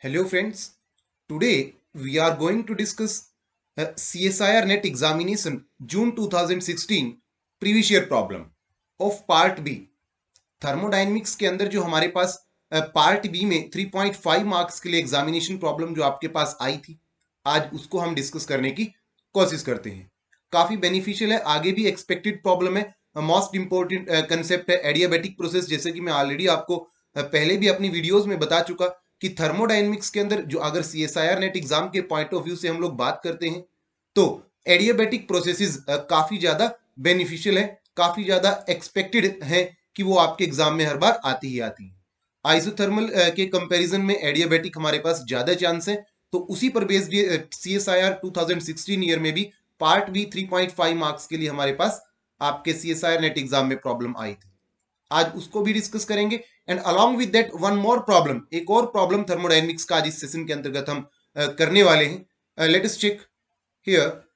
Hello friends, today we are going to discuss CSIR NET examination June 2016 previous year problem of part B. Thermodynamics के अंदर जो हमारे पास part B में 3.5 marks के लिए examination problem जो आपके पास आई थी, आज उसको हम डिस्कस करने की कोशिश करते हैं। काफी बेनिफिशियल है, आगे भी एक्सपेक्टेड प्रॉब्लम है। मोस्ट इंपॉर्टेंट कंसेप्ट है एडियाबैटिक प्रोसेस, जैसे कि मैं ऑलरेडी आपको पहले भी अपनी वीडियोस में बता चुका कि थर्मोडायनेमिक्स के अंदर जो अगर सीएसआईआर नेट एग्जाम के पॉइंट ऑफ व्यू से हम लोग बात करते हैं तो एडियाबैटिक प्रोसेसेस काफी ज्यादा बेनिफिशियल है, काफी ज्यादा एक्सपेक्टेड है कि वो आपके एग्जाम में हर बार आती ही आती है। आइसोथर्मल के कंपैरिजन में एडियाबैटिक हमारे पास ज्यादा चांस है, तो उसी पर बेस्ड सीएसआईआर 2016 ईयर में भी पार्ट बी 3.5 मार्क्स के लिए हमारे पास आपके सीएसआईआर नेट एग्जाम में प्रॉब्लम आई थी। आज उसको भी डिस्कस करेंगे and along with that one more problem, एक और प्रॉब्लम थर्मोडायनेमिक्स का आज इस सेशन के अंतर्गत हम करने वाले हैं। Let us check here.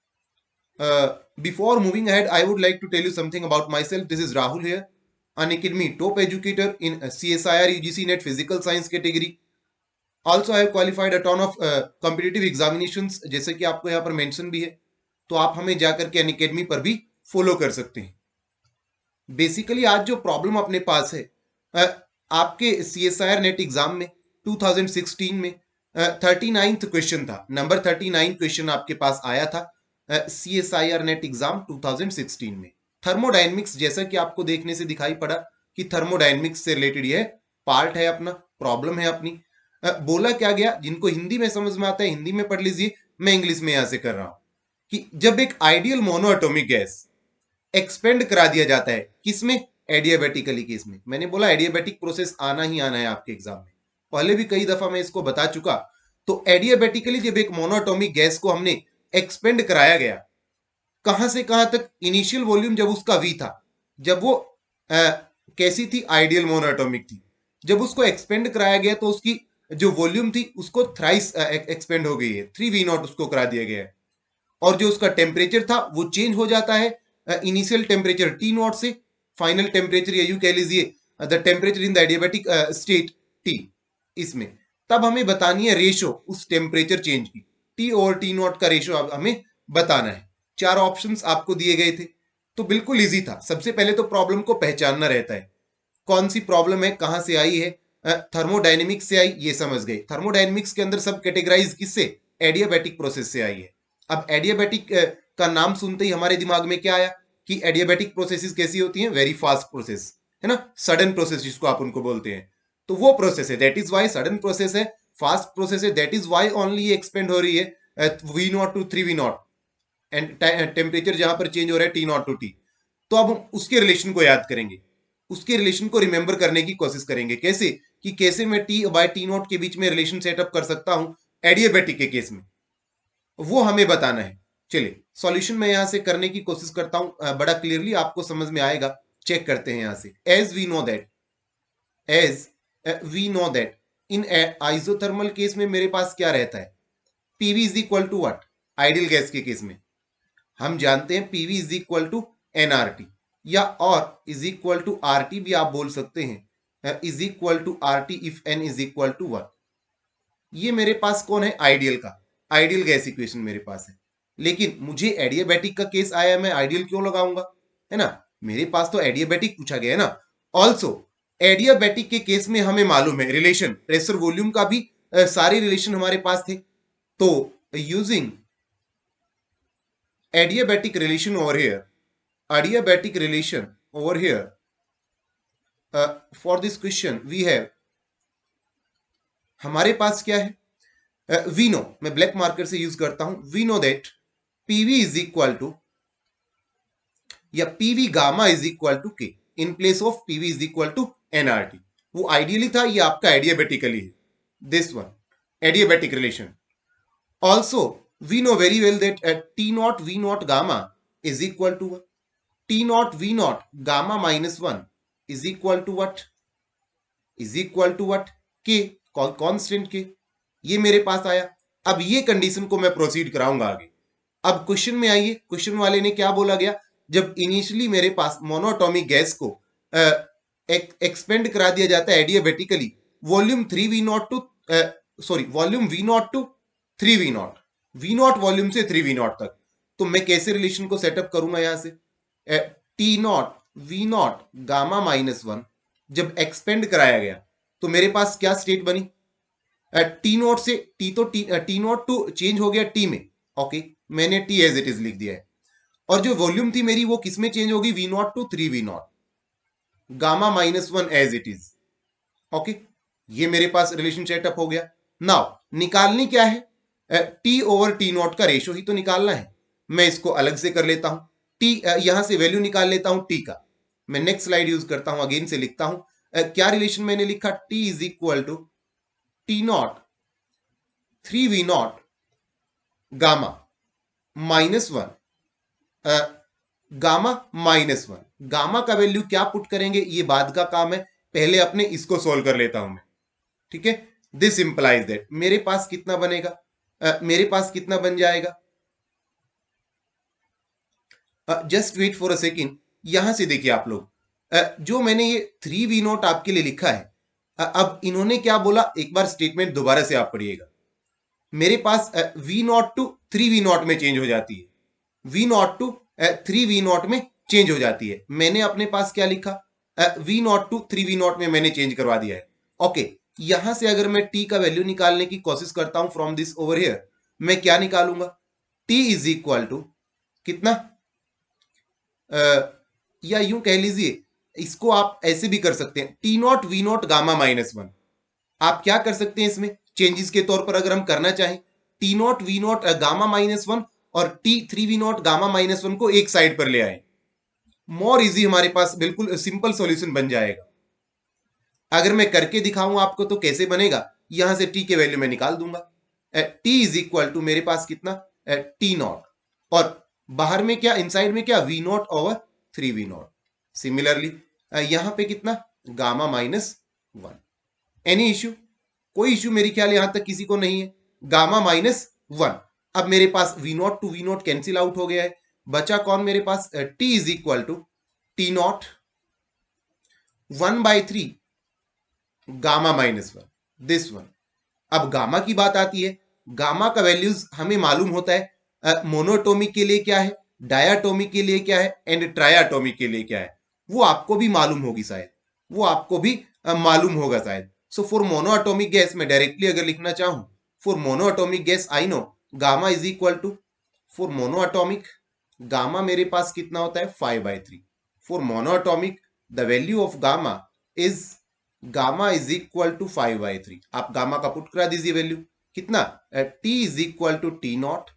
Before moving ahead, I would like to tell you something about myself. This is Rahul here, Unacademy top educator in CSIR UGC NET Physical Science category. Also, I have qualified a ton of competitive examinations, जैसे कि आपको यहाँ पर mention भी है, तो आप हमें जाकर के अनअकैडमी पर भी फॉलो कर सकते हैं। बेसिकली आज जो प्रॉब्लम अपने पास है, आपके CSIR नेट एग्जाम में 2016 में 39th क्वेश्चन था, नंबर 39 क्वेश्चन आपके पास आया था CSIR नेट एग्जाम 2016 में। थर्मोडायनेमिक्स, जैसा कि आपको देखने से दिखाई पड़ा कि थर्मोडायनेमिक्स से रिलेटेड ये पार्ट है, अपना प्रॉब्लम है अपनी। बोला क्या गया, जिनको हिंदी में समझ में आता है हिंदी में पढ़ लीजिए, मैं इंग्लिश में यहां से कर रहा हूं कि जब एक आइडियल मोनोएटॉमिक गैस एक्सपेंड करा दिया जाता है, किसमें? एडियाबेटिकली केस में। मैंने बोला एडियाबेटिक प्रोसेस आना ही आना है आपके एग्जाम में, पहले भी कई दफा मैं इसको बता चुका। तो एडियाबेटिकली जब एक मोनोएटॉमिक गैस को हमने एक्सपेंड कराया गया, कहां से कहां तक? इनिशियल वॉल्यूम जब उसका V था, जब वो कैसी थी? आइडियल मोनोएटॉमिक थी। जब उसको एक्सपेंड कराया गया तो उसकी जो वॉल्यूम थी उसको थ्राइस एक्सपेंड हो गई है, 3V0 उसको करा दिया गया है। और जो उसका टेम्परेचर था वो चेंज हो जाता है इनिशियल टेम्परेचर T0 से फाइनल टेम्परेचर, या यूं कह लीजिए the temperature in the adiabatic state T। इसमें तब हमें बतानी है रेशो उस टेम्परेचर चेंज की, T और T0 का रेशो हमें बताना है। 4 ऑप्शंस आपको दिए गए थे, तो बिल्कुल इजी था। सबसे पहले तो प्रॉब्लम को पहचानना रहता है, कौन सी प्रॉब्लम है, कहां से आई है। थर्मोडायनेमिक्स से आई, ये समझ गए। थर्मोडायनेमिक्स के अंदर सब कैटेगराइज किससे? एडियाबैटिक प्रोसेस से आई है। अब एडियाबैटिक का नाम सुनते ही हमारे दिमाग में क्या आया कि एडियाबैटिक प्रोसेसेस कैसी होती हैं? वेरी फास्ट प्रोसेस, है ना, सडन प्रोसेस जिसको आप उनको बोलते हैं। तो वो प्रोसेस है, that is why sudden process है, फास्ट प्रोसेस है, that is why only expand हो रही है V0 to 3V0 and temperature जहां पर चेंज हो रहा है T0 टू T। तो अब हम उसके रिलेशन को याद करेंगे, उसके रिलेशन को रिमेंबर करने की कोशिश करेंगे। कैसे? कि कैसे मैं T बाय T0 के बीच में रिलेशन सेटअप कर सकता हूं एडियाबैटिक के केस में, वो हमें बताना है। चलिए सॉल्यूशन मैं यहां से करने की कोशिश करता हूं, बड़ा क्लियरली आपको समझ में आएगा। चेक करते हैं यहां से। As we know that in isothermal case में मेरे पास क्या रहता है? PV is equal to what? Ideal gas के केस में हम जानते हैं PV is equal to nRT, या और इज इक्वल टू आरटी भी आप बोल सकते हैं, is equal to RT if n is equal to 1। ये मेरे पास कौन है? आइडियल का, आइडियल गैस इक्वेशन मेरे पास है। लेकिन मुझे एडियाबैटिक का केस आया, मैं आइडियल क्यों लगाऊंगा? है ना, मेरे पास तो एडियाबैटिक पूछा गया है ना। ऑल्सो एडियाबैटिक के केस में हमें मालूम है रिलेशन प्रेशर वॉल्यूम का भी, सारे रिलेशन हमारे पास थे। तो using adiabatic relation over here, adiabatic relation over here, for this question we have, हमारे पास क्या है? वी नो, मैं ब्लैक मार्कर से यूज करता हूं, we know that PV is equal to, या PV gamma is equal to K, in place of PV is equal to NRT. वो आइडियली था, ये आपका एडियाबेटिकली है, this one adiabatic relation. Also we know very well that at T naught V naught gamma is equal to what? T naught V naught gamma minus 1 is equal to what? Is equal to what? K, constant K। ये मेरे पास आया। अब ये condition को मैं proceed कराऊंगा आगे। अब क्वेश्चन में आइए, क्वेश्चन वाले ने क्या बोला गया? जब इनिशियली मेरे पास मोनोएटॉमिक गैस को एक्सपेंड करा दिया जाता है adiabatically, volume 3V0 to sorry volume V naught to 3 V naught, V naught volume से 3 वी नॉट तक। तो मैं कैसे रिलेशन को सेटअप करूंगा यहां से, T naught V naught gamma -1 जब एक्सपेंड कराया गया तो मेरे पास क्या स्टेट बनी, टी नॉट से टी, तो टी नॉट टू चेंज हो गया टी में, ओके मैंने टी एज इट इज लिख दिया है। और जो वॉल्यूम थी मेरी वो किस में चेंज होगी, V naught to 3 V naught, gamma -1 as it is, okay. ये मेरे पास रिलेशन सेटअप हो गया। नाउ निकालनी क्या है, टी ओवर टी नॉट का रेशो ही तो निकालना है। मैं इसको अलग से कर लेता हूं, टी यहां से वैल्यू निकाल लेता हूं टी का। मैं नेक्स्ट स्लाइड यूज करता हूं, अगेन से लिखता हूं, क्या रिलेशन मैंने लिखा, T is equal to T naught 3 V naught gamma -1, gamma -1, gamma का वैल्यू क्या पुट करेंगे ये बाद का काम है, पहले अपने इसको सोल्व कर लेता हूं मैं, ठीक है। दिस इंप्लाइज दैट मेरे पास कितना बनेगा, मेरे पास कितना बन जाएगा, just wait for a second. यहां से देखिए आप लोग, जो मैंने ये 3 वी नॉट आपके लिए लिखा है, अब इन्होंने क्या बोला, एक बार स्टेटमेंट दोबारा से आप पढ़िएगा। मेरे पास V naught to 3 V naught में चेंज हो जाती है, V naught to 3 V naught में चेंज हो जाती है। मैंने अपने पास क्या लिखा, V naught to 3 V naught में मैंने चेंज करवा दिया है, ओके। यहां से अगर मैं टी का वैल्यू निकालने की कोशिश करता हूं फ्रॉम दिस ओवर हियर, मैं क्या निकालूंगा, टी इज इक्वल टू कितना, या यूं कह लीजिए, इसको आप ऐसे भी कर सकते हैं, T naught V naught gamma -1। आप क्या कर सकते हैं इसमें चेंजेस के तौर पर, अगर हम करना चाहें, T naught V naught gamma -1 और टी 3 वी नॉट गामा -1 को एक साइड पर ले आए, मोर इजी, हमारे पास बिल्कुल सिंपल सॉल्यूशन बन जाएगा। अगर मैं करके दिखाऊं आपको तो कैसे बनेगा, यहां से टी के वैल्यू मैं निकाल दूंगा, टी इज इक्वल टू मेरे पास कितना, टी नॉट, और बाहर में क्या, इनसाइड में क्या, V naught over 3 V naught. Similarly यहां पे कितना, गामा -1। एनी इश्यू, कोई इश्यू मेरी ख्याल यहां तक किसी को नहीं है, गामा -1। अब मेरे पास V naught to V naught cancel out हो गया है, बचा कौन मेरे पास, T is equal to T naught 1/3 gamma -1, this one. अब गामा की बात आती है, गामा का वैल्यूज हमें मालूम होता है, मोनोटोमिक के लिए क्या है, डायाटोमिक के लिए क्या है, एंड ट्रायाटोमिक के लिए क्या है, वो आपको भी मालूम होगी शायद, वो आपको भी मालूम होगा शायद। सो फॉर मोनोएटोमिक गैस मैं डायरेक्टली अगर लिखना चाहूं, for monoatomic gas I know gamma is equal to, for monoatomic gamma मेरे पास कितना होता है, 5/3। For monoatomic the value of gamma is, gamma is equal to 5/3। आप गामा का पुट करा दीजिए वैल्यू, कितना, T is equal to T naught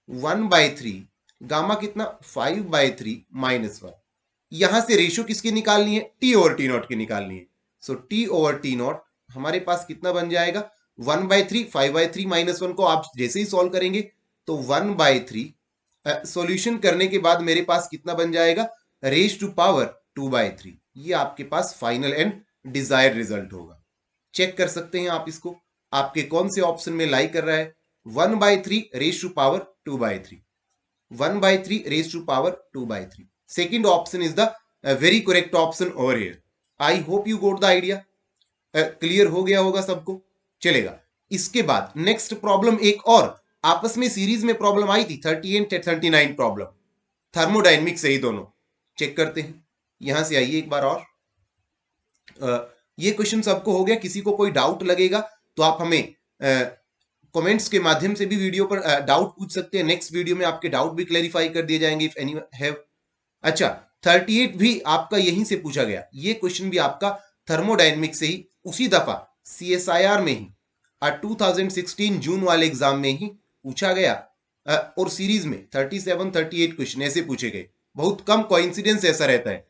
1/3, gamma कितना, 5/3 -1। यहां से रेशियो किसकी निकालनी है, टी ओवर टी नॉट की निकालनी है। So T over T not हमारे पास कितना बन जाएगा, 1/3, 5/3 -1 को आप जैसे ही सॉल्व करेंगे तो 1/3, सॉल्यूशन करने के बाद मेरे पास कितना बन जाएगा, रेज टू पावर 2/3। ये आपके पास फाइनल एंड डिजायर्ड रिजल्ट होगा। चेक कर सकते हैं आप इसको, आपके कौन से ऑप्शन में लाई कर रहा है, 1/3 raise to power 2/3, 1/3 raise to power 2/3। Second option is the very correct option over here. I hope you got the idea, clear हो गया होगा सबको, चलेगा। इसके बाद नेक्स्ट प्रॉब्लम एक और आपस में सीरीज में प्रॉब्लम आई थी, 38 39 प्रॉब्लम, थर्मोडाइनमिक से ही दोनों। चेक करते हैं, यहां से आइए एक बार और, ये क्वेश्चन सबको हो गया, किसी को कोई डाउट लगेगा तो आप हमें कमेंट्स के माध्यम से भी वीडियो पर डाउट पूछ सकते हैं, नेक्स्ट वीडियो में आपके डाउट भी क्लैरिफाई कर दिए जाएंगे इफ एनी हैव। अच्छा 38 भी आपका यहीं से पूछा गया, ये क्वेश्चन भी आपका थर्मोडायनेमिक्स से ही उसी दफा CSIR में ही 2016 जून वाले एग्जाम में ही पूछा गया, और सीरीज में 37 38 क्वेश्चन ऐसे पूछे गए, बहुत कम कोइंसिडेंस ऐसा रहता है।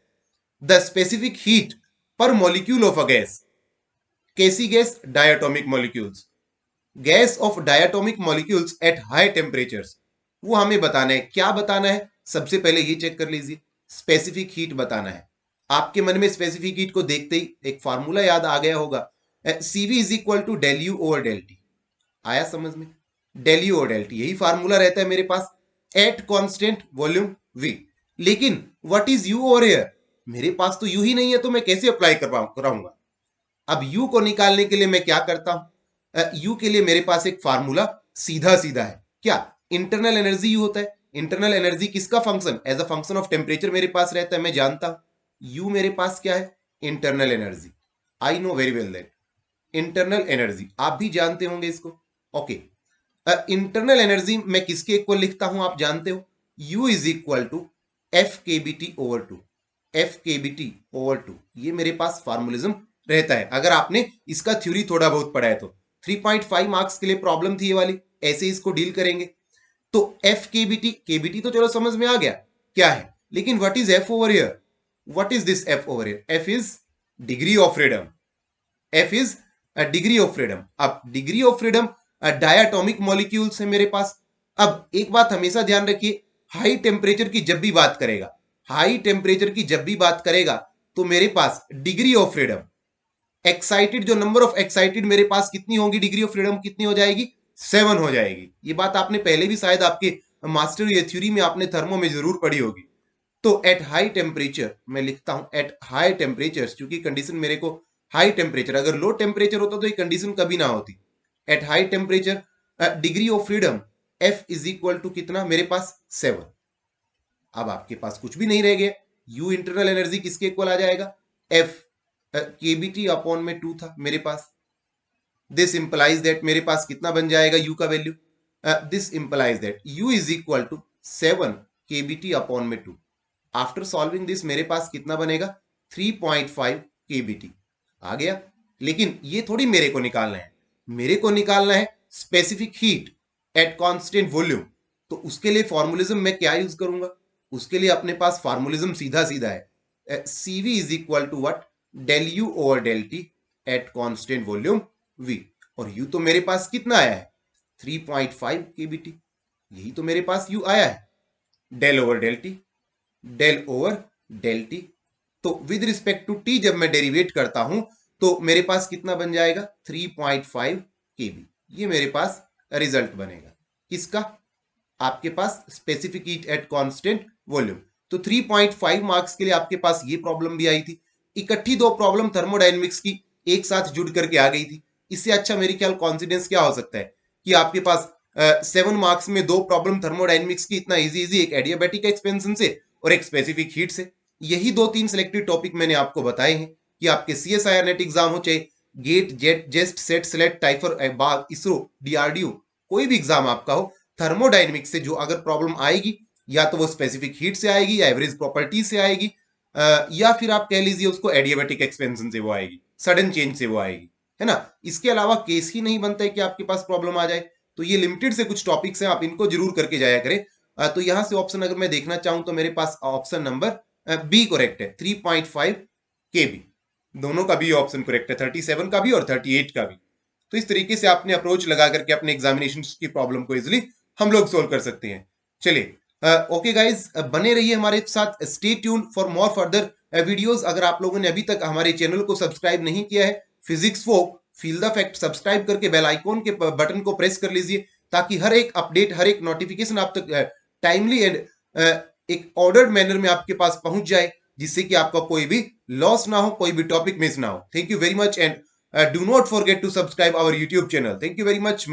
द स्पेसिफिक हीट पर मॉलिक्यूल ऑफ अ गैस, कैसी gas, diatomic molecules, gas off diatomic molecules at high temperatures, वो हमें बताना है। क्या बताना है, सबसे पहले ये चेक कर लीजिए, स्पेसिफिक हीट बताना है। आपके मन में स्पेसिफिक हीट को देखते ही एक फार्मूला याद आ गया होगा, CV is equal to del U over del T. आया समझ में, del U over del T यही फार्मूला रहता है मेरे पास एट कॉन्स्टेंट वॉल्यूम V। लेकिन what is U over here, मेरे पास तो यू ही नहीं है, तो मैं कैसे अप्लाई कराऊंगा। अब यू को निकालने के लिए मैं क्या करता हूं, यू के लिए मेरे पास एक फार्मूला सीधा सीधा है। क्या? इंटरनल एनर्जी यू होता है। इंटरनल एनर्जी किसका function? As a function of temperature मेरे पास रहता है, मैं जानता हूं। यू मेरे पास क्या है? Internal energy. I know very well that internal energy, आप भी जानते होंगे इसको। ओके, इंटरनल एनर्जी मैं किसके इक्वल लिखता हूं आप जानते हो? U is equal to F K B T over two. F K B T over two, ये मेरे पास फार्मुलिज्म रहता है। अगर आपने इसका थ्योरी थोड़ा बहुत पढ़ा है तो 3.5 मार्क्स के लिए प्रॉब्लम थी ये वाली, ऐसे इसको डील करेंगे। तो एफ के बी टी तो चलो समझ में आ गया क्या है, लेकिन what is F over here? What is this F over here? F is degree of freedom. F is degree of freedom. अब degree of freedom diatomic molecules है मेरे पास। अब एक बात हमेशा ध्यान रखिए, हाई टेम्परेचर की जब भी बात करेगा, हाई टेम्परेचर की जब भी बात करेगा तो मेरे पास डिग्री ऑफ फ्रीडम, एक्साइटेड जो नंबर ऑफ एक्साइटेड मेरे पास कितनी होगी, डिग्री ऑफ फ्रीडम कितनी हो जाएगी? 7 हो जाएगी। ये बात आपने पहले भी शायद आपके मास्टर या थ्योरी में आपने थर्मो में जरूर पढ़ी होगी। तो एट हाई टेम्परेचर मैं लिखता हूं एट हाई टेम्परेचर, क्योंकि कंडीशन मेरे को हाई टेम्परेचर, अगर लो टेम्परेचर होता तो ये कंडीशन कभी ना होती। At high temperature degree of freedom F is equal to कितना मेरे पास? 7। अब आपके पास कुछ भी नहीं रह गया। यू इंटरनल एनर्जी किसके इक्वल आ जाएगा? F K B T upon में 2 था मेरे पास। दिस इंप्लाइज दैट मेरे पास कितना बन जाएगा यू का value? This implies that U is equal to 7 k B T upon में 2। आफ्टर सॉल्विंग दिस मेरे पास कितना बनेगा? 3.5 के बी टी आ गया। लेकिन ये थोड़ी मेरे को निकालना है, मेरे को निकालना है specific heat at constant volume. तो उसके लिए फॉर्मुलिज्म मैं क्या यूज करूंगा? उसके लिए अपने पास फॉर्मुलिज्म सीधा सीधा है, CV is equal to what? Del U over del T at constant volume V. और यू तो मेरे पास कितना आया है? 3.5 के बी टी, यही तो मेरे पास यू आया है। Del over del T, del over del T. तो विद रिस्पेक्ट टू टी जब मैं डेरिवेट करता हूं तो मेरे पास कितना बन जाएगा? 3.5 केबी। ये मेरे पास रिजल्ट बनेगा किसका? आपके पास specific heat at constant volume. तो 3.5 मार्क्स के लिए आपके पास ये प्रॉब्लम भी आई थी। इकट्ठी दो प्रॉब्लम थर्मोडायनेमिक्स की एक साथ जुड़ करके आ गई थी। इससे अच्छा मेरे ख्याल कॉन्फिडेंस क्या हो सकता है कि आपके पास 7 मार्क्स में दो प्रॉब्लम थर्मोडायनेमिक्स की इतना इजी, एक एडियाबैटिक एक्सपेंशन से और एक स्पेसिफिक हीट से। यही 2-3 सिलेक्टेड टॉपिक मैंने आपको बताए हैं कि आपके CSIR नेट एग्जाम हो, चाहे गेट, जेट, जेस्ट, सेट, सेलेक्ट, टाइफर, बाग, इसरो, DRDO, कोई भी एग्जाम आपका हो, थर्मोडायनेमिक्स से जो अगर प्रॉब्लम आएगी या तो वो स्पेसिफिक हीट से आएगी या एवरेज प्रॉपर्टी से आएगी, या फिर आप कह लीजिए उसको एडियाबैटिक एक्सपेंशन से वो आएगी, सडन चेंज से वो आएगी, है ना। इसके अलावा केस ही नहीं बनता है कि आपके पास प्रॉब्लम आ जाए। तो ये लिमिटेड से कुछ टॉपिक्स हैं, आप इनको जरूर करके जाया करें। तो यहां से ऑप्शन अगर मैं देखना चाहूं तो मेरे पास ऑप्शन नंबर बी करेक्ट है, 3.5 केबी। दोनों का भी ऑप्शन करेक्ट है, 37 का भी और 38 का भी। तो इस तरीके से आपने अप्रोच लगा करके अपने एग्जामिनेशन की प्रॉब्लम को इजिली हम लोग सोल्व कर सकते हैं। चलिए, ओके गाइज, बने रहिए हमारे साथ, stay tune for more further videos. अगर आप लोगों ने अभी तक हमारे चैनल को सब्सक्राइब नहीं किया है, physics folk feel the fact, subscribe करके बेल आइकॉन के बटन को प्रेस कर लीजिए ताकि हर एक अपडेट, हर एक नोटिफिकेशन आप तक टाइमली एंड एक ऑर्डर्ड मैनर में आपके पास पहुंच जाए, जिससे कि आपका कोई भी लॉस ना हो, कोई भी टॉपिक मिस ना हो। Thank you very much and do not forget to subscribe our YouTube channel. Thank you very much.